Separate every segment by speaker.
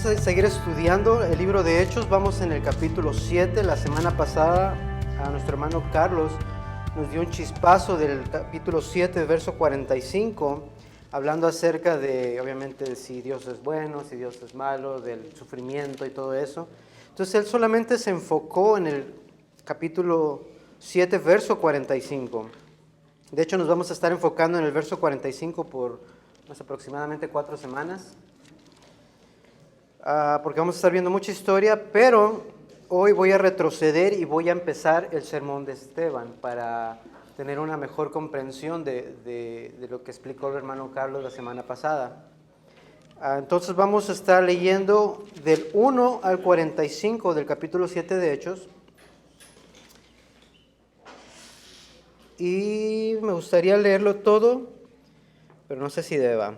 Speaker 1: Vamos a seguir estudiando el libro de Hechos. Vamos en el capítulo 7. La semana pasada a nuestro hermano Carlos nos dio un chispazo del capítulo 7, verso 45, hablando acerca de, obviamente, de si Dios es bueno, si Dios es malo, del sufrimiento y todo eso. Entonces él solamente se enfocó en el capítulo 7, verso 45. De hecho, nos vamos a estar enfocando en el verso 45 por aproximadamente 4 semanas. Porque vamos a estar viendo mucha historia, pero hoy voy a retroceder y voy a empezar el sermón de Esteban para tener una mejor comprensión de lo que explicó el hermano Carlos la semana pasada. Entonces vamos a estar leyendo del 1 al 45 del capítulo 7 de Hechos. Y me gustaría leerlo todo, pero no sé si deba.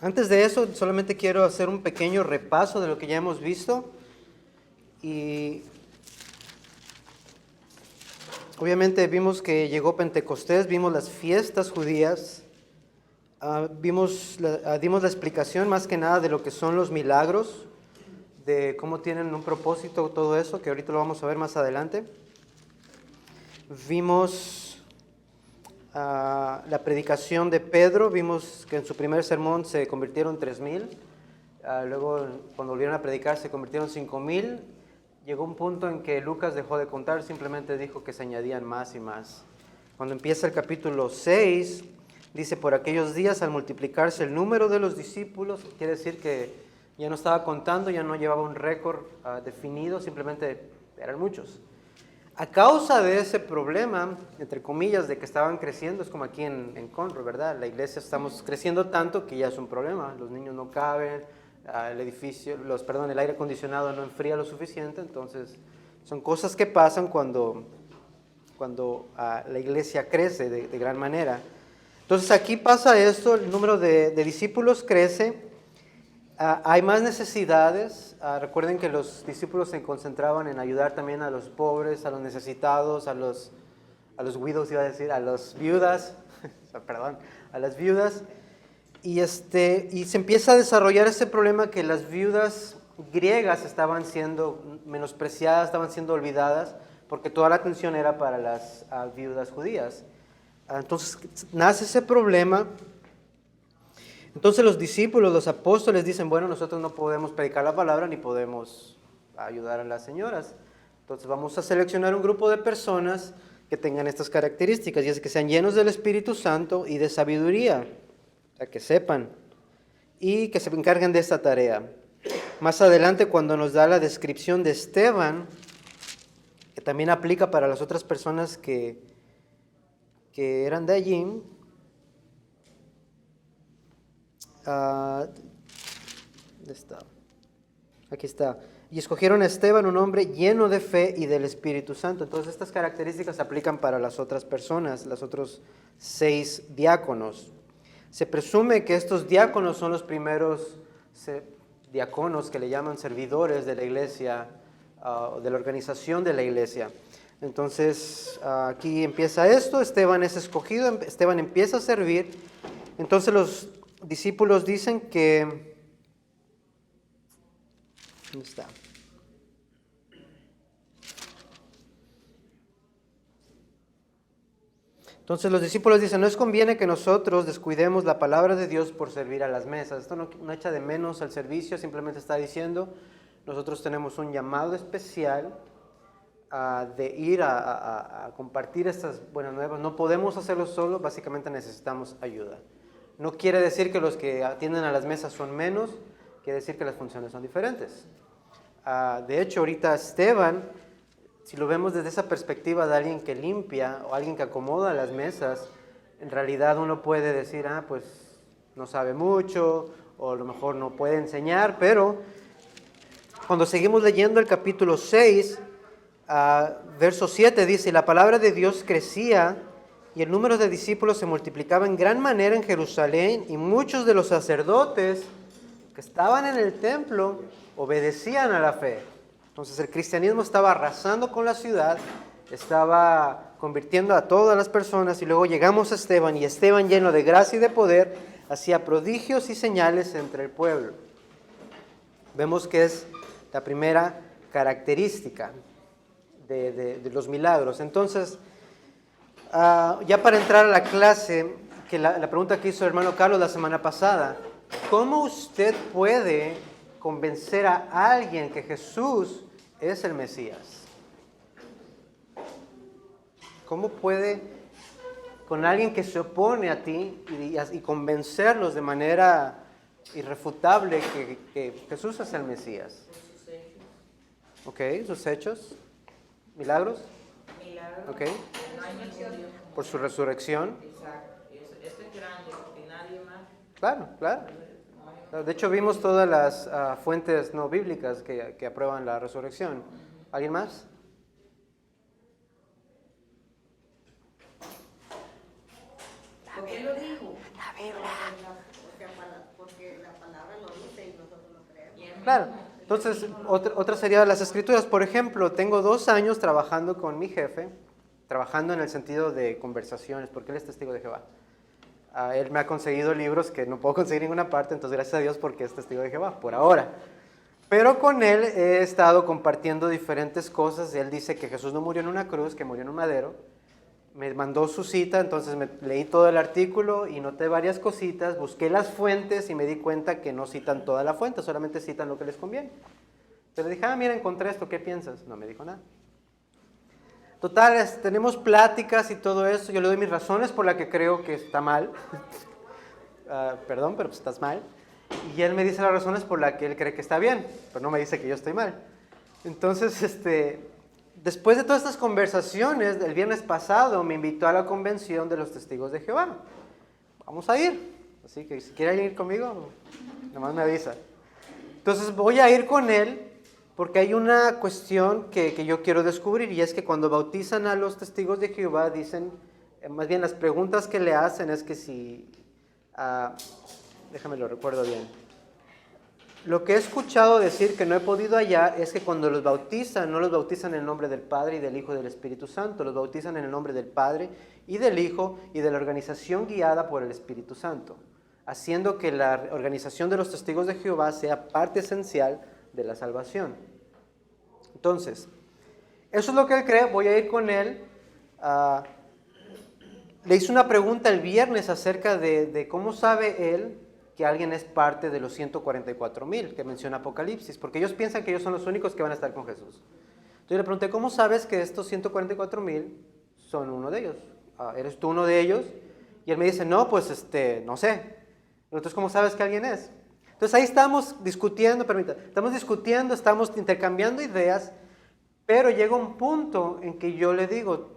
Speaker 1: Antes de eso, solamente quiero hacer un pequeño repaso de lo que ya hemos visto. Y obviamente vimos que llegó Pentecostés, vimos las fiestas judías, dimos la explicación más que nada de lo que son los milagros, de cómo tienen un propósito, todo eso, que ahorita lo vamos a ver más adelante. Vimos la predicación de Pedro, vimos que en su primer sermón se convirtieron 3,000, luego cuando volvieron a predicar se convirtieron 5,000, llegó un punto en que Lucas dejó de contar, simplemente dijo que se añadían más y más. Cuando empieza el capítulo 6, dice, por aquellos días al multiplicarse el número de los discípulos, quiere decir que ya no estaba contando, ya no llevaba un récord definido, simplemente eran muchos. A causa de ese problema, entre comillas, de que estaban creciendo, es como aquí en Conroe, ¿verdad? La iglesia estamos creciendo tanto que ya es un problema. Los niños no caben, el aire acondicionado no enfría lo suficiente. Entonces, son cosas que pasan cuando la iglesia crece de gran manera. Entonces, aquí pasa esto, el número de discípulos crece. Hay más necesidades. Recuerden que los discípulos se concentraban en ayudar también a los pobres, a los necesitados, a los widows, iba a decir, a las viudas, a las viudas. Y se empieza a desarrollar ese problema que las viudas griegas estaban siendo menospreciadas, estaban siendo olvidadas, porque toda la atención era para las viudas judías. Entonces nace ese problema. Entonces los discípulos, los apóstoles dicen, bueno, nosotros no podemos predicar la palabra ni podemos ayudar a las señoras. Entonces vamos a seleccionar un grupo de personas que tengan estas características, y es que sean llenos del Espíritu Santo y de sabiduría, o sea, que sepan y que se encarguen de esta tarea. Más adelante, cuando nos da la descripción de Esteban, que también aplica para las otras personas que eran de allí, ¿dónde está? Aquí está. Y escogieron a Esteban, un hombre lleno de fe y del Espíritu Santo. Entonces estas características se aplican para las otras personas, los otros 6 diáconos. Se presume que estos diáconos son los primeros diáconos que le llaman servidores de la iglesia, de la organización de la iglesia. Entonces aquí empieza esto, Esteban es escogido, Esteban empieza a servir. Entonces los discípulos dicen que, ¿dónde está? Entonces los discípulos dicen, no es conviene que nosotros descuidemos la palabra de Dios por servir a las mesas. Esto no echa de menos al servicio, simplemente está diciendo, nosotros tenemos un llamado especial de ir a compartir estas buenas nuevas. No podemos hacerlo solo, básicamente necesitamos ayuda. No quiere decir que los que atienden a las mesas son menos, quiere decir que las funciones son diferentes. De hecho, ahorita Esteban, si lo vemos desde esa perspectiva de alguien que limpia o alguien que acomoda las mesas, en realidad uno puede decir, pues no sabe mucho, o a lo mejor no puede enseñar, pero cuando seguimos leyendo el capítulo 6, verso 7 dice, la palabra de Dios crecía y el número de discípulos se multiplicaba en gran manera en Jerusalén, y muchos de los sacerdotes que estaban en el templo obedecían a la fe. Entonces el cristianismo estaba arrasando con la ciudad, estaba convirtiendo a todas las personas, y luego llegamos a Esteban, y Esteban, lleno de gracia y de poder, hacía prodigios y señales entre el pueblo. Vemos que es la primera característica de los milagros. Entonces, ya para entrar a la clase, que la pregunta que hizo el hermano Carlos la semana pasada, ¿cómo usted puede convencer a alguien que Jesús es el Mesías? ¿Cómo puede, con alguien que se opone a ti y convencerlos de manera irrefutable que Jesús es el Mesías? Ok, sus hechos, milagros. Ok, por su resurrección.
Speaker 2: Este es grande, porque nadie más.
Speaker 1: Claro, claro. De hecho, vimos todas las fuentes no bíblicas que aprueban la resurrección. ¿Alguien más?
Speaker 2: ¿Por qué lo dijo?
Speaker 1: La Biblia.
Speaker 3: Porque la palabra lo dice y nosotros lo creemos.
Speaker 1: Claro. Entonces, otra sería las escrituras. Por ejemplo, tengo 2 años trabajando con mi jefe, trabajando en el sentido de conversaciones, porque él es testigo de Jehová. Él me ha conseguido libros que no puedo conseguir en ninguna parte, entonces gracias a Dios porque es testigo de Jehová, por ahora. Pero con él he estado compartiendo diferentes cosas. Él dice que Jesús no murió en una cruz, que murió en un madero. Me mandó su cita, entonces leí todo el artículo y noté varias cositas, busqué las fuentes y me di cuenta que no citan toda la fuente, solamente citan lo que les conviene. Entonces le dije, mira, encontré esto, ¿qué piensas? No me dijo nada. Total, tenemos pláticas y todo eso, yo le doy mis razones por las que creo que está mal. Perdón, pero pues estás mal. Y él me dice las razones por las que él cree que está bien, pero no me dice que yo estoy mal. Entonces, después de todas estas conversaciones, el viernes pasado me invitó a la convención de los testigos de Jehová. Vamos a ir. Así que si quieren ir conmigo, nomás me avisa. Entonces voy a ir con él porque hay una cuestión que yo quiero descubrir, y es que cuando bautizan a los testigos de Jehová dicen, más bien las preguntas que le hacen es que si, déjame lo recuerdo bien. Lo que he escuchado decir que no he podido hallar es que cuando los bautizan, no los bautizan en el nombre del Padre y del Hijo y del Espíritu Santo, los bautizan en el nombre del Padre y del Hijo y de la organización guiada por el Espíritu Santo, haciendo que la organización de los testigos de Jehová sea parte esencial de la salvación. Entonces, eso es lo que él cree, voy a ir con él. Le hice una pregunta el viernes acerca de cómo sabe él que alguien es parte de los 144,000 que menciona Apocalipsis, porque ellos piensan que ellos son los únicos que van a estar con Jesús. Entonces le pregunté, ¿cómo sabes que estos 144,000 son uno de ellos? ¿Eres tú uno de ellos? Y él me dice, no, pues no sé. Entonces, ¿cómo sabes que alguien es? Entonces ahí estamos discutiendo, estamos intercambiando ideas, pero llega un punto en que yo le digo,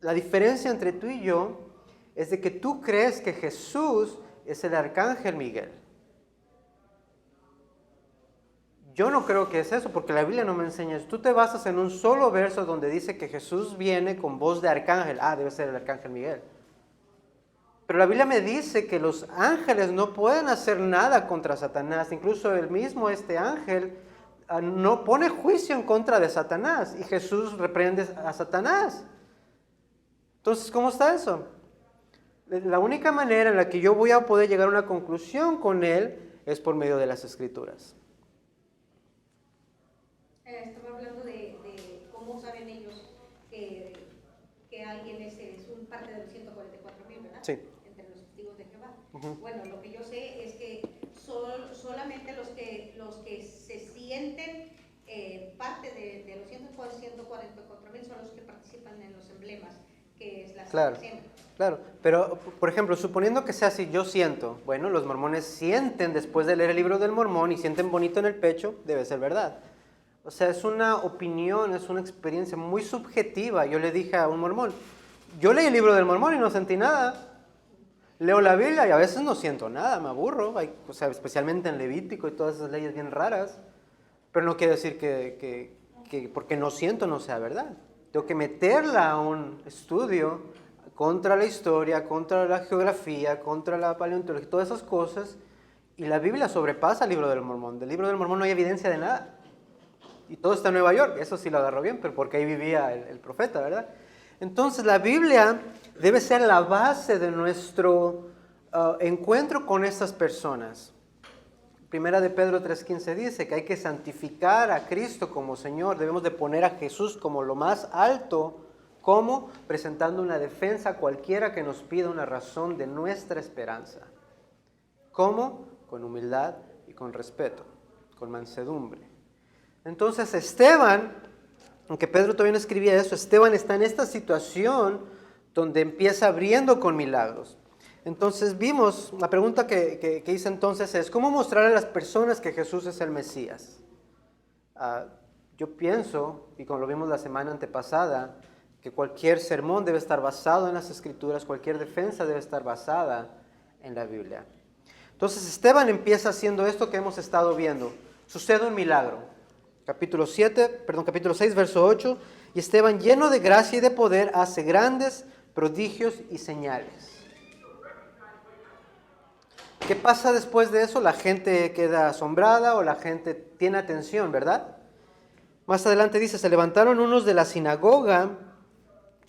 Speaker 1: la diferencia entre tú y yo es de que tú crees que Jesús es el arcángel Miguel. Yo no creo que es eso, porque la Biblia no me enseña eso. Tú te basas en un solo verso donde dice que Jesús viene con voz de arcángel. Debe ser el arcángel Miguel. Pero la Biblia me dice que los ángeles no pueden hacer nada contra Satanás. Incluso el mismo ángel no pone juicio en contra de Satanás. Y Jesús reprende a Satanás. Entonces, ¿cómo está eso? La única manera en la que yo voy a poder llegar a una conclusión con él es por medio de las Escrituras.
Speaker 3: Estaba hablando de cómo saben ellos que alguien es un parte de los 144,000, ¿verdad?
Speaker 1: Sí.
Speaker 3: Entre los testigos de Jehová.
Speaker 1: Uh-huh.
Speaker 3: Bueno, lo que yo sé es que solamente los que se sienten parte de los 144,000 son los que participan en los emblemas, que es la
Speaker 1: Claro.
Speaker 3: Cena.
Speaker 1: Claro, pero por ejemplo, suponiendo que sea así, yo siento, bueno, los mormones sienten después de leer el libro del Mormón y sienten bonito en el pecho, debe ser verdad. O sea, es una opinión, es una experiencia muy subjetiva. Yo le dije a un mormón, yo leí el libro del Mormón y no sentí nada. Leo la Biblia y a veces no siento nada, me aburro, o sea, especialmente en Levítico y todas esas leyes bien raras. Pero no quiere decir que porque no siento no sea verdad. Tengo que meterla a un estudio contra la historia, contra la geografía, contra la paleontología, todas esas cosas, y la Biblia sobrepasa el libro del Mormón. Del libro del Mormón no hay evidencia de nada. Y todo está en Nueva York, eso sí lo agarró bien, pero porque ahí vivía el profeta, ¿verdad? Entonces la Biblia debe ser la base de nuestro encuentro con estas personas. Primera de Pedro 3:15 dice que hay que santificar a Cristo como Señor. Debemos de poner a Jesús como lo más alto. ¿Cómo? Presentando una defensa a cualquiera que nos pida una razón de nuestra esperanza. ¿Cómo? Con humildad y con respeto, con mansedumbre. Entonces Esteban, aunque Pedro todavía no escribía eso, Esteban está en esta situación donde empieza abriendo con milagros. Entonces vimos, la pregunta que hice entonces es, ¿cómo mostrar a las personas que Jesús es el Mesías? Yo pienso, y como lo vimos la semana antepasada, que cualquier sermón debe estar basado en las Escrituras, cualquier defensa debe estar basada en la Biblia. Entonces Esteban empieza haciendo esto que hemos estado viendo. Sucede un milagro. Capítulo 6, verso 8. Y Esteban, lleno de gracia y de poder, hace grandes prodigios y señales. ¿Qué pasa después de eso? La gente queda asombrada o la gente tiene atención, ¿verdad? Más adelante dice, se levantaron unos de la sinagoga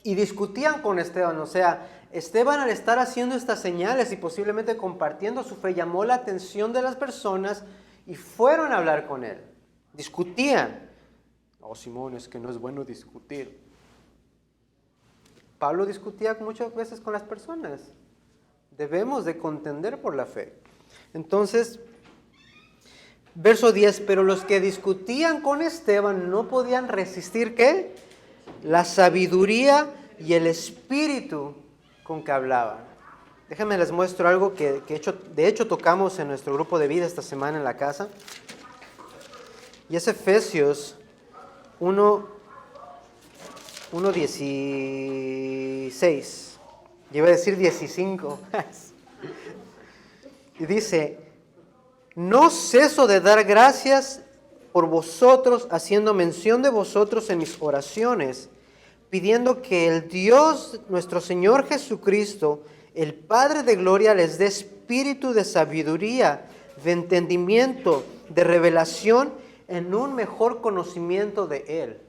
Speaker 1: y discutían con Esteban. O sea, Esteban, al estar haciendo estas señales y posiblemente compartiendo su fe, llamó la atención de las personas y fueron a hablar con él. Discutían. Oh, Simón, es que no es bueno discutir. Pablo discutía muchas veces con las personas. Debemos de contender por la fe. Entonces, verso 10, pero los que discutían con Esteban no podían resistir, ¿qué? La sabiduría y el espíritu con que hablaban. Déjenme les muestro algo que de hecho tocamos en nuestro grupo de vida esta semana en la casa. Y es Efesios 1:16. Yo iba a decir 15. Y dice, no ceso de dar gracias por vosotros, haciendo mención de vosotros en mis oraciones, pidiendo que el Dios, nuestro Señor Jesucristo, el Padre de gloria, les dé espíritu de sabiduría, de entendimiento, de revelación, en un mejor conocimiento de Él.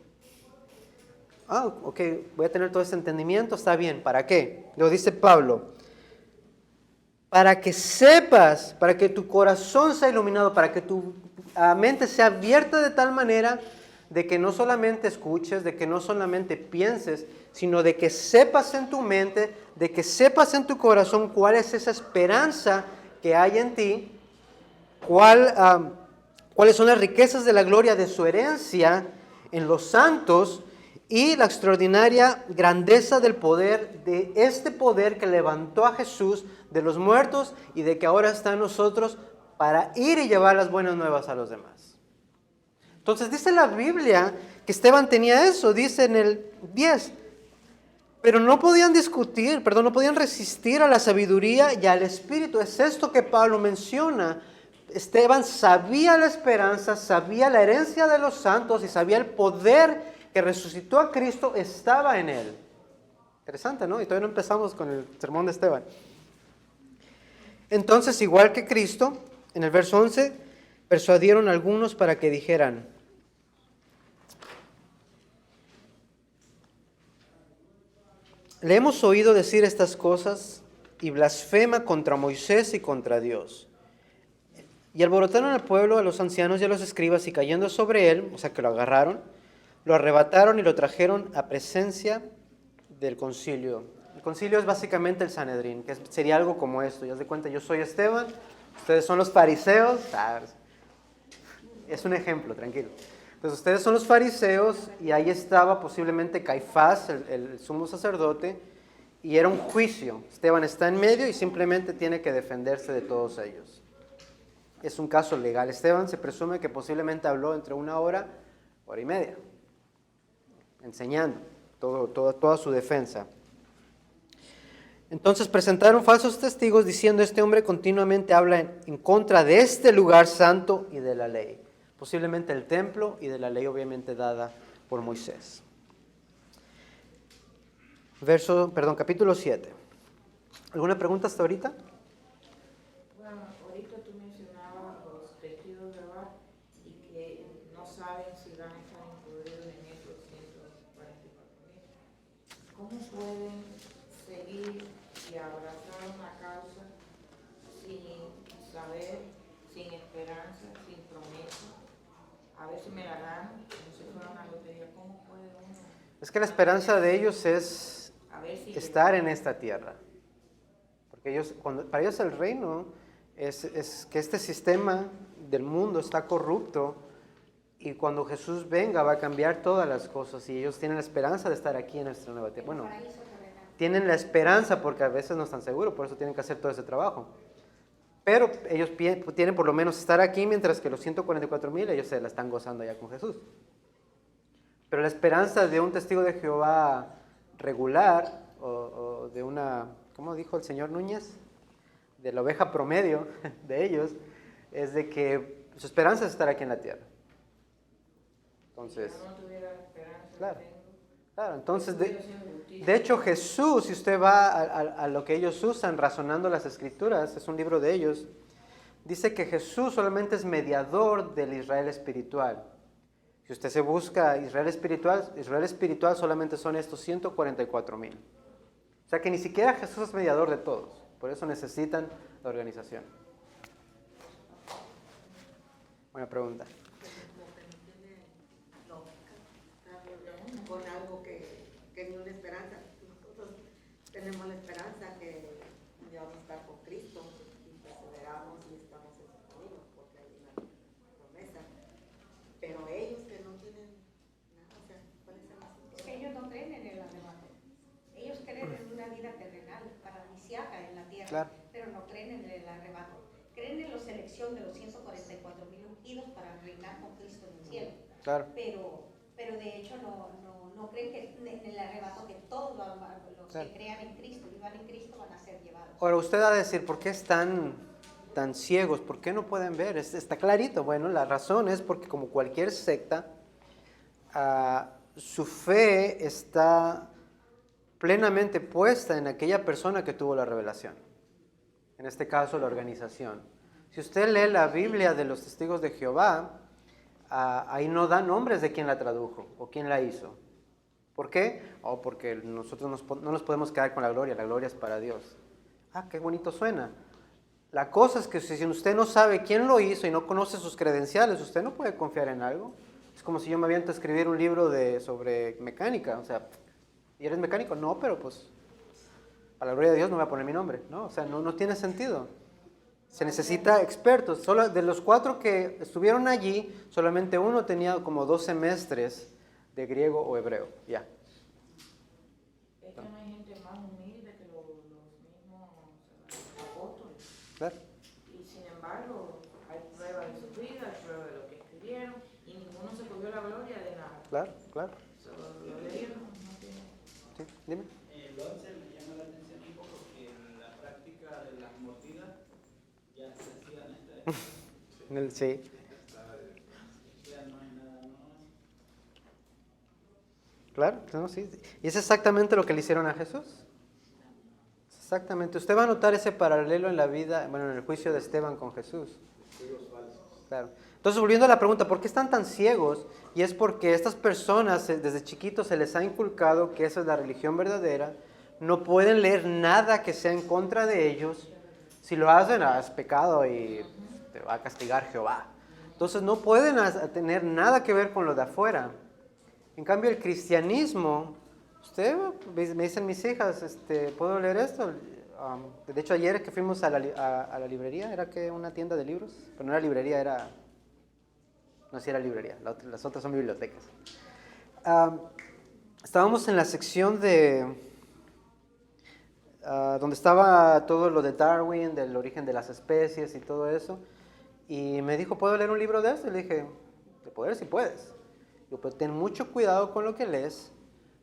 Speaker 1: Ok, voy a tener todo ese entendimiento, está bien, ¿para qué? Lo dice Pablo, para que sepas, para que tu corazón sea iluminado, para que tu mente sea abierta de tal manera de que no solamente escuches, de que no solamente pienses, sino de que sepas en tu mente, de que sepas en tu corazón cuál es esa esperanza que hay en ti, cuáles son las riquezas de la gloria de su herencia en los santos y la extraordinaria grandeza del poder, de este poder que levantó a Jesús de los muertos y de que ahora está en nosotros para ir y llevar las buenas nuevas a los demás. Entonces dice la Biblia que Esteban tenía eso, dice en el 10, pero no podían no podían resistir a la sabiduría y al Espíritu. Es esto que Pablo menciona. Esteban sabía la esperanza, sabía la herencia de los santos y sabía el poder que resucitó a Cristo estaba en él. Interesante, ¿no? Y todavía no empezamos con el sermón de Esteban. Entonces, igual que Cristo, en el verso 11, persuadieron a algunos para que dijeran, le hemos oído decir estas cosas y blasfema contra Moisés y contra Dios. Y alborotaron al pueblo, a los ancianos y a los escribas, y cayendo sobre él, o sea que lo agarraron, lo arrebataron y lo trajeron a presencia del concilio. El concilio es básicamente el Sanedrín, que sería algo como esto. Ya se cuenta, yo soy Esteban, ustedes son los fariseos. Es un ejemplo, tranquilo. Entonces ustedes son los fariseos y ahí estaba posiblemente Caifás, el sumo sacerdote, y era un juicio. Esteban está en medio y simplemente tiene que defenderse de todos ellos. Es un caso legal. Esteban se presume que posiblemente habló entre 1 hora, hora y media, enseñando toda su defensa. Entonces presentaron falsos testigos diciendo, este hombre continuamente habla en contra de este lugar santo y de la ley. Posiblemente el templo y de la ley obviamente dada por Moisés. Capítulo 7. ¿Alguna pregunta hasta ahorita?
Speaker 2: Bueno, ahorita tú mencionabas los testigos de Jehová y que no saben si van a estar incluidos en esos 144,000. ¿Cómo pueden seguir y abrazar una causa sin saber sin esperanza, sin promesa, a ver si me la gano, como si fuera una lotería, ¿cómo puede uno?
Speaker 1: Es que la esperanza de ellos es
Speaker 2: A ver si
Speaker 1: estar en esta tierra. Porque ellos, para ellos el reino es que este sistema del mundo está corrupto y cuando Jesús venga va a cambiar todas las cosas y ellos tienen la esperanza de estar aquí en nuestra nueva tierra. Bueno, tienen la esperanza porque a veces no están seguros, por eso tienen que hacer todo ese trabajo. Pero ellos tienen por lo menos estar aquí, mientras que los 144,000 ellos se la están gozando ya con Jesús. Pero la esperanza de un testigo de Jehová regular o de una, ¿cómo dijo el señor Núñez? De la oveja promedio de ellos, es de que su esperanza es estar aquí en la tierra. Entonces,
Speaker 2: si yo no tuviera esperanza,
Speaker 1: claro.
Speaker 2: tengo,
Speaker 1: Claro, entonces,
Speaker 2: estuviera haciendo justicia.
Speaker 1: de hecho Jesús, si usted va a lo que ellos usan, razonando las escrituras, es un libro de ellos, dice que Jesús solamente es mediador del Israel espiritual. Si usted se busca Israel espiritual solamente son estos 144,000. O sea que ni siquiera Jesús es mediador de todos, por eso necesitan la organización. Buena pregunta.
Speaker 4: Con algo que es una esperanza. Nosotros tenemos la esperanza que ya vamos a estar con Cristo y perseveramos y estamos en su camino porque hay una promesa. Pero ellos que no tienen nada, o sea, ¿cuál es el asunto?
Speaker 3: Es que ellos no creen en el arrebato. Ellos creen en una vida terrenal, paradisíaca en la tierra,
Speaker 1: Claro.
Speaker 3: pero no creen en el arrebato. Creen en la selección de los 144,000 ungidos para reinar con Cristo en el cielo.
Speaker 1: Claro.
Speaker 3: Pero de hecho no creen que en el arrebato que todos los
Speaker 1: Claro.
Speaker 3: que crean en Cristo, vivan en Cristo, van a ser llevados.
Speaker 1: Ahora usted va a decir, ¿por qué están tan ciegos? ¿Por qué no pueden ver? Está clarito. Bueno, la razón es porque como cualquier secta, su fe está plenamente puesta en aquella persona que tuvo la revelación. En este caso, la organización. Si usted lee la Biblia de los Testigos de Jehová, ahí no da nombres de quién la tradujo o quién la hizo. ¿Por qué? Porque nosotros no nos podemos quedar con la gloria es para Dios. Qué bonito suena. La cosa es que si usted no sabe quién lo hizo y no conoce sus credenciales, usted no puede confiar en algo. Es como si yo me aviento a escribir un libro sobre mecánica, o sea, ¿y eres mecánico? No, pero pues, a la gloria de Dios no voy a poner mi nombre, ¿no? O sea, no tiene sentido. Se necesita expertos. Solo de los 4 que estuvieron allí, solamente uno tenía como 2 semestres de griego o hebreo, ya.
Speaker 2: Es que no hay gente más humilde que los mismos apóstoles.
Speaker 1: Claro.
Speaker 2: Y sin embargo, hay pruebas de su vida, hay pruebas de lo que escribieron, y ninguno se cogió la gloria de nada.
Speaker 1: Claro.
Speaker 2: Lo leyeron, no tiene.
Speaker 1: Sí, dime.
Speaker 5: El 11 me llama la atención un poco que en la práctica de las mordidas ya se hacían
Speaker 1: Sí.
Speaker 5: ya no hay nada más.
Speaker 1: Claro, no, sí. Y es exactamente lo que le hicieron a Jesús. Exactamente. Usted va a notar ese paralelo en la vida, bueno, en el juicio de Esteban con Jesús. Claro. Entonces, volviendo a la pregunta, ¿por qué están tan ciegos? Y es porque estas personas, desde chiquitos, se les ha inculcado que esa es la religión verdadera. No pueden leer nada que sea en contra de ellos. Si lo hacen, es pecado y te va a castigar Jehová. Entonces, no pueden tener nada que ver con lo de afuera. En cambio, el cristianismo, me dicen mis hijas, ¿puedo leer esto? De hecho, ayer que fuimos a la librería, ¿era que una tienda de libros? Pero no era librería, no, sí era librería, las otras son bibliotecas. Estábamos en la sección donde estaba todo lo de Darwin, del origen de las especies y todo eso, y me dijo, ¿puedo leer un libro de esto? Y le dije, de poder, sí puedes. Pero ten mucho cuidado con lo que lees,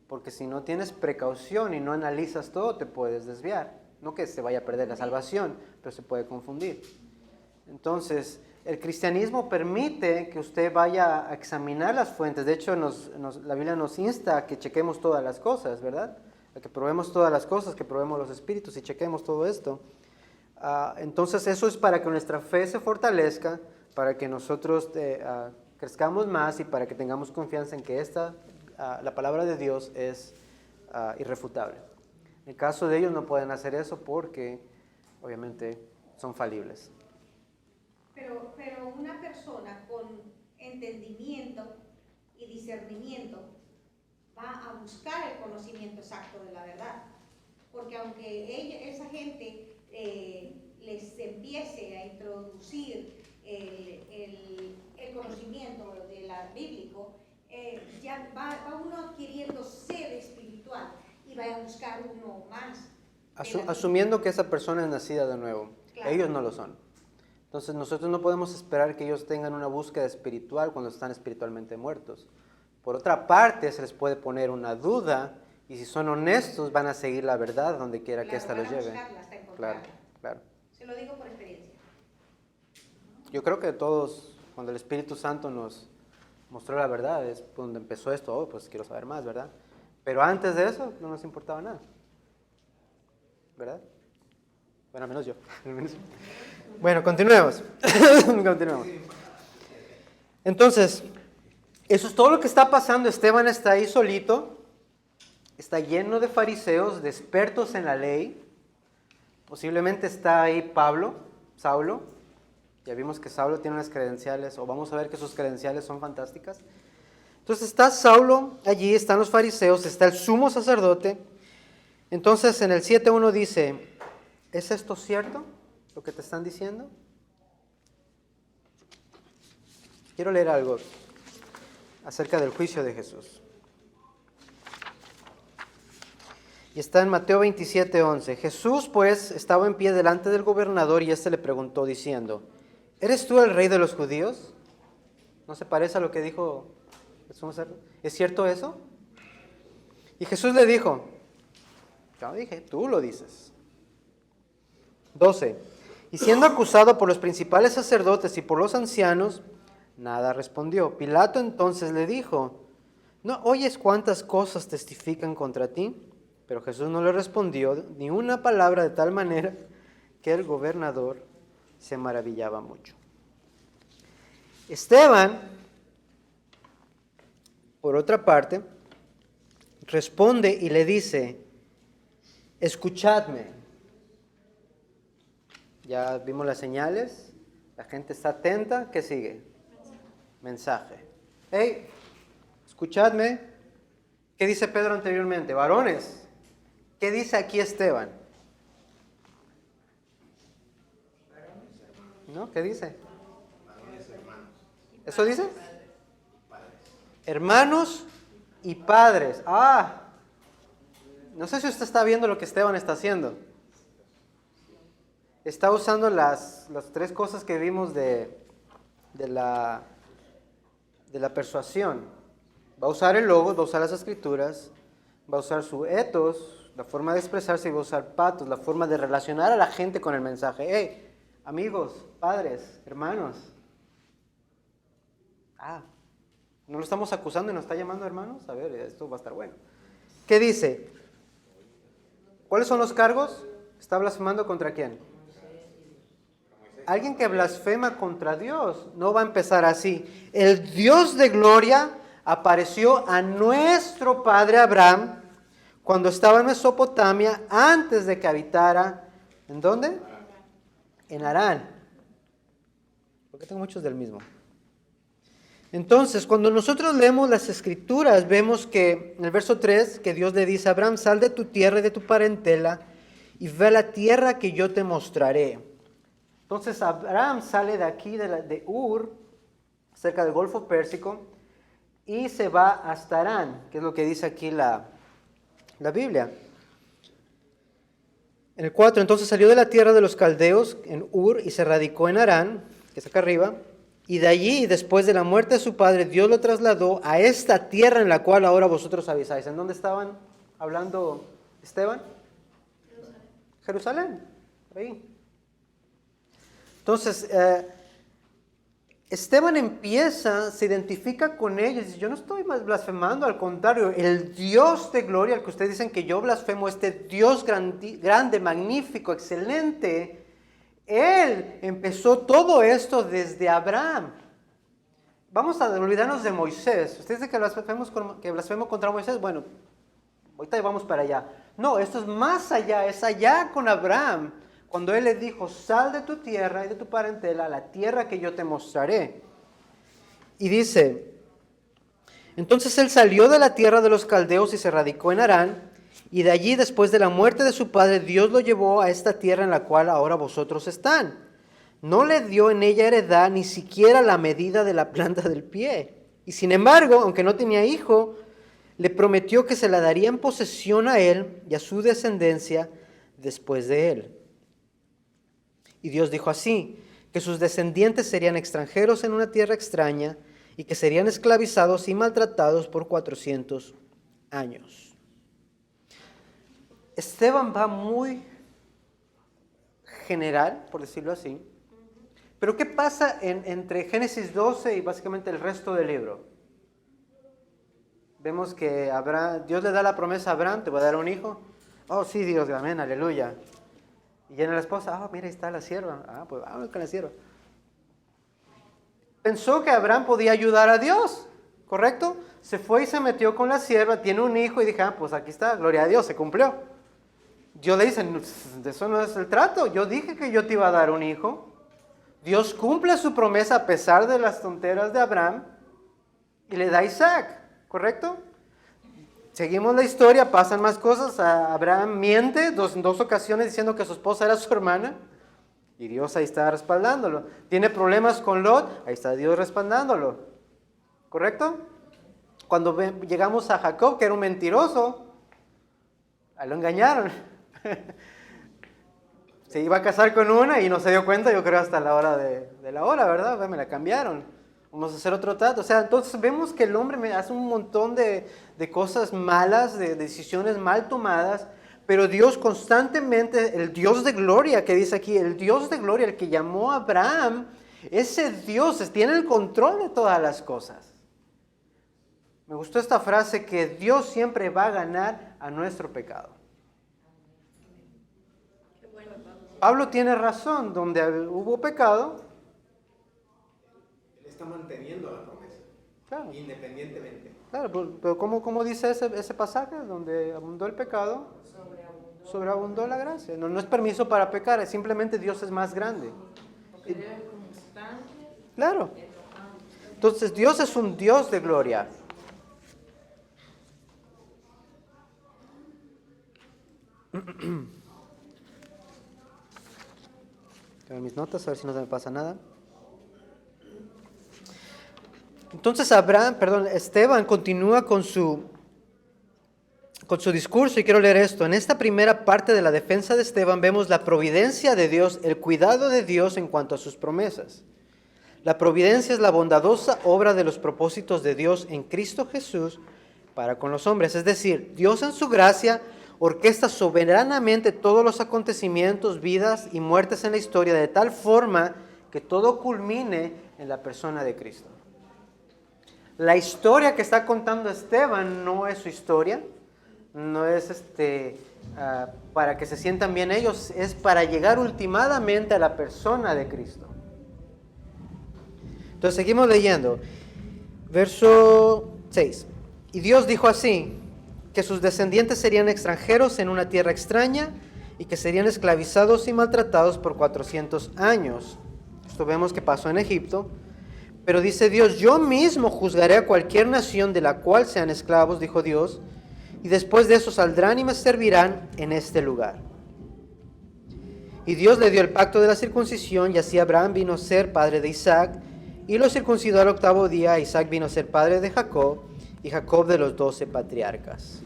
Speaker 1: porque si no tienes precaución y no analizas todo, te puedes desviar. No que se vaya a perder la salvación, pero se puede confundir. Entonces, el cristianismo permite que usted vaya a examinar las fuentes. De hecho, la Biblia nos insta a que chequemos todas las cosas, ¿verdad? A que probemos todas las cosas, que probemos los espíritus y chequemos todo esto. Entonces, eso es para que nuestra fe se fortalezca, para que nosotros crezcamos más y para que tengamos confianza en que la palabra de Dios es irrefutable. En el caso de ellos no pueden hacer eso porque obviamente son falibles.
Speaker 3: Pero una persona con entendimiento y discernimiento va a buscar el conocimiento exacto de la verdad. Porque aunque esa gente les empiece a introducir el conocimiento bíblico, ya va uno adquiriendo sed espiritual y va a buscar uno más.
Speaker 1: Asumiendo que esa persona es nacida de nuevo.
Speaker 3: Claro.
Speaker 1: Ellos no lo son. Entonces nosotros no podemos esperar que ellos tengan una búsqueda espiritual cuando están espiritualmente muertos. Por otra parte, se les puede poner una duda y si son honestos van a seguir la verdad donde quiera que ésta los lleve. Claro, claro.
Speaker 3: Se lo digo por experiencia.
Speaker 1: Yo creo que todos, cuando el Espíritu Santo nos mostró la verdad, es donde empezó esto. Oh, pues quiero saber más, ¿verdad? Pero antes de eso no nos importaba nada, ¿verdad? Bueno, al menos yo. Bueno, continuemos. Continuemos. Entonces, eso es todo lo que está pasando. Esteban está ahí solito. Está lleno de fariseos, de expertos en la ley. Posiblemente está ahí Saulo. Ya vimos que Saulo tiene unas credenciales, o vamos a ver que sus credenciales son fantásticas. Entonces está Saulo allí, están los fariseos, está el sumo sacerdote. Entonces en el 7:1 dice, ¿es esto cierto, lo que te están diciendo? Quiero leer algo acerca del juicio de Jesús. Y está en Mateo 27:11. Jesús pues estaba en pie delante del gobernador y éste le preguntó diciendo, ¿eres tú el rey de los judíos? ¿No se parece a lo que dijo Jesús? ¿Es cierto eso? Y Jesús le dijo, yo dije, tú lo dices. 12. Y siendo acusado por los principales sacerdotes y por los ancianos, nada respondió. Pilato entonces le dijo, ¿no oyes cuántas cosas testifican contra ti? Pero Jesús no le respondió ni una palabra, de tal manera que el gobernador se maravillaba mucho. Esteban, por otra parte, responde y le dice, escuchadme. Ya vimos las señales, la gente está atenta, ¿qué sigue? Mensaje. Hey, escuchadme. ¿Qué dice Pedro anteriormente? Varones, ¿qué dice aquí Esteban? ¿No? ¿Qué dice? ¿Eso dice? Hermanos y padres. No sé si usted está viendo lo que Esteban está haciendo. Está usando las tres cosas que vimos de la persuasión. Va a usar el logos, va a usar las escrituras, va a usar su ethos, la forma de expresarse, y va a usar patos, la forma de relacionar a la gente con el mensaje. Hey, amigos, padres, hermanos. ¿No lo estamos acusando y nos está llamando hermanos? A ver, esto va a estar bueno. ¿Qué dice? ¿Cuáles son los cargos? ¿Está blasfemando contra quién? Alguien que blasfema contra Dios no va a empezar así. El Dios de gloria apareció a nuestro padre Abraham cuando estaba en Mesopotamia antes de que habitara, ¿en dónde? En Harán. Porque tengo muchos del mismo. Entonces, cuando nosotros leemos las escrituras, vemos que en el verso 3, que Dios le dice a Abraham, sal de tu tierra y de tu parentela y ve a la tierra que yo te mostraré. Entonces Abraham sale de aquí, de Ur, cerca del Golfo Pérsico, y se va hasta Harán, que es lo que dice aquí la Biblia. En el 4, entonces salió de la tierra de los caldeos, en Ur, y se radicó en Harán, que es acá arriba, y de allí, después de la muerte de su padre, Dios lo trasladó a esta tierra en la cual ahora vosotros habitáis. ¿En dónde estaban hablando Esteban? Jerusalén, ahí. Entonces, Esteban se identifica con ellos, dice, yo no estoy más blasfemando, al contrario, el Dios de gloria, al que ustedes dicen que yo blasfemo, este Dios grande, magnífico, excelente, Él empezó todo esto desde Abraham. Vamos a olvidarnos de Moisés. Ustedes dicen que blasfemo contra Moisés, bueno, ahorita vamos para allá. No, esto es más allá, es allá con Abraham, cuando Él le dijo, sal de tu tierra y de tu parentela a la tierra que yo te mostraré. Y dice, entonces Él salió de la tierra de los caldeos y se radicó en Harán, y de allí, después de la muerte de su padre, Dios lo llevó a esta tierra en la cual ahora vosotros están. No le dio en ella heredad, ni siquiera la medida de la planta del pie. Y sin embargo, aunque no tenía hijo, le prometió que se la daría en posesión a él y a su descendencia después de él. Y Dios dijo así, que sus descendientes serían extranjeros en una tierra extraña y que serían esclavizados y maltratados por 400 años. Esteban va muy general, por decirlo así. Pero ¿qué pasa entre Génesis 12 y básicamente el resto del libro? Vemos que Dios le da la promesa a Abraham, te voy a dar un hijo. Oh, sí, Dios, amén, aleluya. Y viene la esposa, mira, ahí está la sierva. Pues vamos con la sierva. Pensó que Abraham podía ayudar a Dios, ¿correcto? Se fue y se metió con la sierva, tiene un hijo y dije, pues aquí está, gloria a Dios, se cumplió. Dios le dice, eso no es el trato, yo dije que yo te iba a dar un hijo. Dios cumple su promesa a pesar de las tonteras de Abraham y le da a Isaac, ¿correcto? Seguimos la historia, pasan más cosas. Abraham miente en dos ocasiones diciendo que su esposa era su hermana y Dios ahí está respaldándolo. Tiene problemas con Lot, ahí está Dios respaldándolo, ¿correcto? Cuando llegamos a Jacob, que era un mentiroso, ahí lo engañaron. Se iba a casar con una y no se dio cuenta, yo creo, hasta la hora de la hora, ¿verdad? Me la cambiaron. Vamos a hacer otro trato. O sea, entonces vemos que el hombre hace un montón de cosas malas, de decisiones mal tomadas, pero Dios constantemente, el Dios de gloria que dice aquí, el Dios de gloria, el que llamó a Abraham, ese Dios tiene el control de todas las cosas. Me gustó esta frase, que Dios siempre va a ganar a nuestro pecado. Pablo tiene razón, donde hubo pecado.
Speaker 6: Él está manteniendo la promesa,
Speaker 1: Claro,
Speaker 6: independientemente.
Speaker 1: claro, pero ¿cómo dice ese pasaje? Donde abundó el pecado, sobreabundó la gracia. No es permiso para pecar, es simplemente Dios es más grande.
Speaker 2: Porque Dios es constante.
Speaker 1: Claro. Entonces Dios es un Dios de gloria. Tengo mis notas, a ver si no se me pasa nada. Entonces Esteban continúa con su discurso y quiero leer esto. En esta primera parte de la defensa de Esteban vemos la providencia de Dios, el cuidado de Dios en cuanto a sus promesas. La providencia es la bondadosa obra de los propósitos de Dios en Cristo Jesús para con los hombres. Es decir, Dios en su gracia orquesta soberanamente todos los acontecimientos, vidas y muertes en la historia de tal forma que todo culmine en la persona de Cristo. La historia que está contando Esteban no es su historia, no es para que se sientan bien ellos, es para llegar ultimadamente a la persona de Cristo. Entonces seguimos leyendo. Verso 6. Y Dios dijo así, que sus descendientes serían extranjeros en una tierra extraña y que serían esclavizados y maltratados por 400 años. Esto vemos que pasó en Egipto. Pero dice Dios, yo mismo juzgaré a cualquier nación de la cual sean esclavos, dijo Dios, y después de eso saldrán y me servirán en este lugar. Y Dios le dio el pacto de la circuncisión, y así Abraham vino a ser padre de Isaac, y lo circuncidó al 8º día. Isaac vino a ser padre de Jacob, y Jacob de los 12 patriarcas.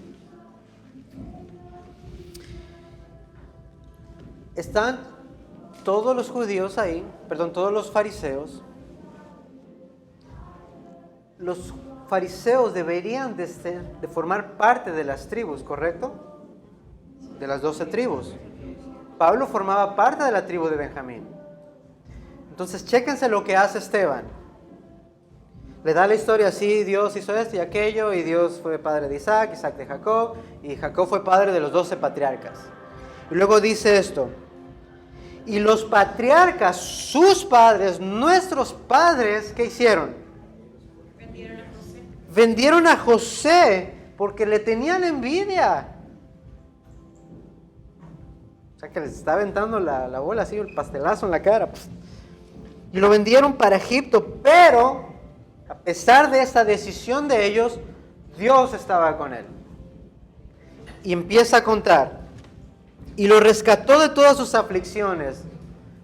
Speaker 1: Están todos los judíos ahí, todos los fariseos. Los fariseos deberían de formar parte de las tribus, ¿correcto? De las 12 tribus. Pablo formaba parte de la tribu de Benjamín. Entonces, chéquense lo que hace Esteban. Le da la historia así, Dios hizo esto y aquello, y Dios fue padre de Isaac, Isaac de Jacob, y Jacob fue padre de los 12 patriarcas. Y luego dice esto, y los patriarcas, sus padres, nuestros padres, ¿qué hicieron? Vendieron a José porque le tenían envidia. O sea, que les está aventando la bola así, el pastelazo en la cara. Y lo vendieron para Egipto, pero a pesar de esa decisión de ellos, Dios estaba con él. Y empieza a contar. Y lo rescató de todas sus aflicciones.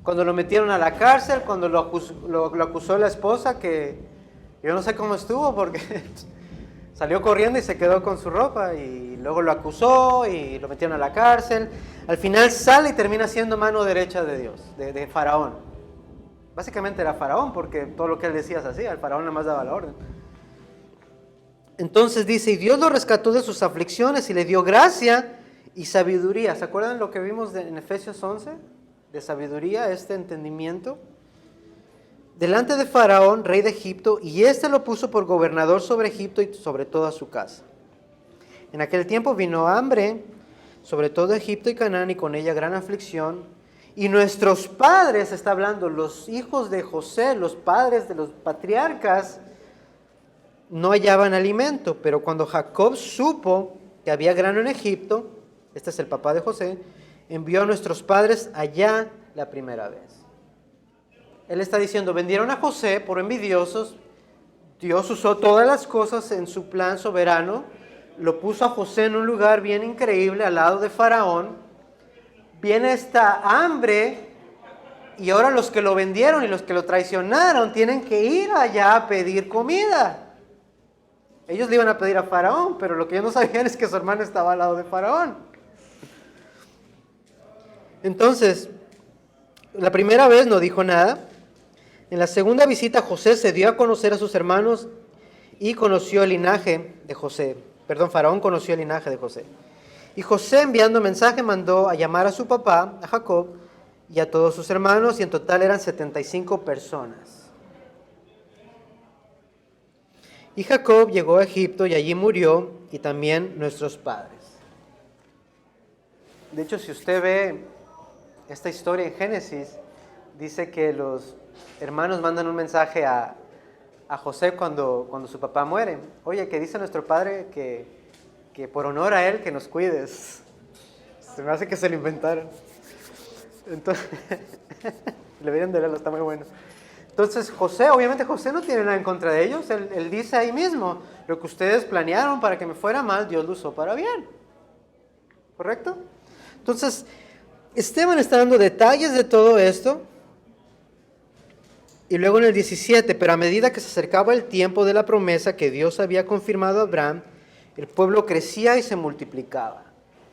Speaker 1: Cuando lo metieron a la cárcel, cuando lo acusó la esposa, que yo no sé cómo estuvo, porque salió corriendo y se quedó con su ropa. Y luego lo acusó y lo metieron a la cárcel. Al final sale y termina siendo mano derecha de Dios, de Faraón. Básicamente era Faraón, porque todo lo que él decía se hacía. El Faraón nada más daba la orden. Entonces dice, y Dios lo rescató de sus aflicciones y le dio gracia y sabiduría. ¿Se acuerdan lo que vimos en Efesios 11? De sabiduría, este entendimiento. Delante de Faraón, rey de Egipto, y éste lo puso por gobernador sobre Egipto y sobre toda su casa. En aquel tiempo vino hambre sobre todo Egipto y Canaán, y con ella gran aflicción. Y nuestros padres, está hablando, los hijos de José, los padres de los patriarcas, no hallaban alimento. Pero cuando Jacob supo que había grano en Egipto, este es el papá de José, envió a nuestros padres allá la primera vez. Él está diciendo, vendieron a José por envidiosos. Dios usó todas las cosas en su plan soberano. Lo puso a José en un lugar bien increíble al lado de Faraón. Viene esta hambre y ahora los que lo vendieron y los que lo traicionaron tienen que ir allá a pedir comida. Ellos le iban a pedir a Faraón, pero lo que ellos no sabían es que su hermano estaba al lado de Faraón. Entonces, la primera vez no dijo nada. En la segunda visita José se dio a conocer a sus hermanos y conoció el linaje de José. Faraón conoció el linaje de José. Y José, enviando mensaje, mandó a llamar a su papá, a Jacob, y a todos sus hermanos, y en total eran 75 personas. Y Jacob llegó a Egipto y allí murió, y también nuestros padres. De hecho, si usted ve esta historia en Génesis, dice que los hermanos mandan un mensaje a José cuando su papá muere. Oye, que dice nuestro padre que por honor a él que nos cuides. Se me hace que se lo inventaron. Entonces, deberían de verlo, está muy bueno. Entonces José, obviamente José no tiene nada en contra de ellos. Él dice ahí mismo, lo que ustedes planearon para que me fuera mal, Dios lo usó para bien. ¿Correcto? Entonces, Esteban está dando detalles de todo esto. Y luego en el 17, pero a medida que se acercaba el tiempo de la promesa que Dios había confirmado a Abraham, el pueblo crecía y se multiplicaba.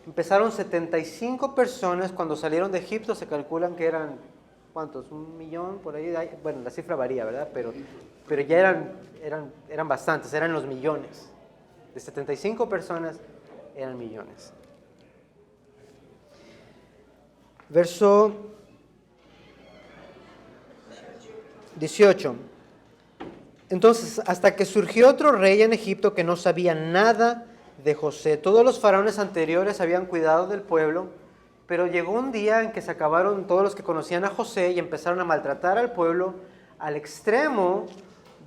Speaker 1: Empezaron 75 personas cuando salieron de Egipto, se calculan que eran, ¿cuántos? 1 millón por ahí. Bueno, la cifra varía, ¿verdad? Pero ya eran bastantes, eran los millones. De 75 personas eran millones. Verso 18. Entonces, hasta que surgió otro rey en Egipto que no sabía nada de José. Todos los faraones anteriores habían cuidado del pueblo, pero llegó un día en que se acabaron todos los que conocían a José y empezaron a maltratar al pueblo al extremo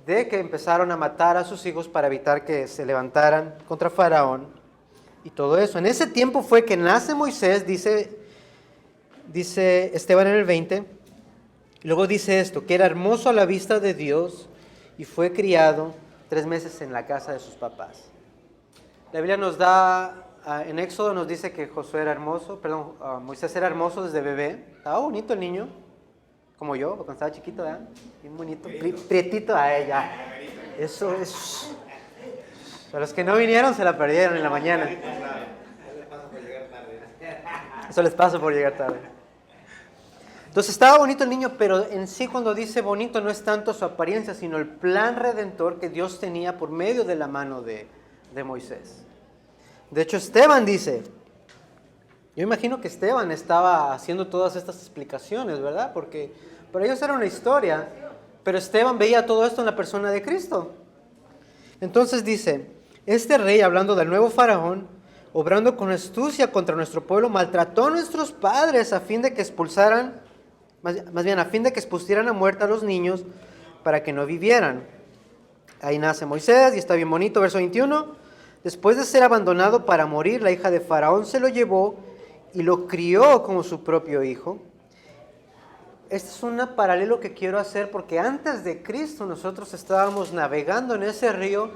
Speaker 1: de que empezaron a matar a sus hijos para evitar que se levantaran contra Faraón y todo eso. En ese tiempo fue que nace Moisés, dice Esteban en el 20, y luego dice esto, que era hermoso a la vista de Dios y fue criado 3 meses en la casa de sus papás. La Biblia nos da, en Éxodo nos dice que Moisés era hermoso desde bebé. Estaba bonito el niño, como yo, cuando estaba chiquito, ¿verdad? Bien bonito, prietito a ella. Eso es... Para los que no vinieron se la perdieron en la mañana. Eso les pasa por llegar tarde. Entonces estaba bonito el niño, pero en sí cuando dice bonito no es tanto su apariencia, sino el plan redentor que Dios tenía por medio de la mano de Moisés. De hecho, Esteban dice, yo imagino que Esteban estaba haciendo todas estas explicaciones, ¿verdad? Porque para ellos era una historia, pero Esteban veía todo esto en la persona de Cristo. Entonces dice, este rey, hablando del nuevo faraón, obrando con astucia contra nuestro pueblo, maltrató a nuestros padres a fin de que expulsieran a muerte a los niños para que no vivieran. Ahí nace Moisés y está bien bonito, verso 21. Después de ser abandonado para morir, la hija de Faraón se lo llevó y lo crió como su propio hijo. Este es un paralelo que quiero hacer porque antes de Cristo nosotros estábamos navegando en ese río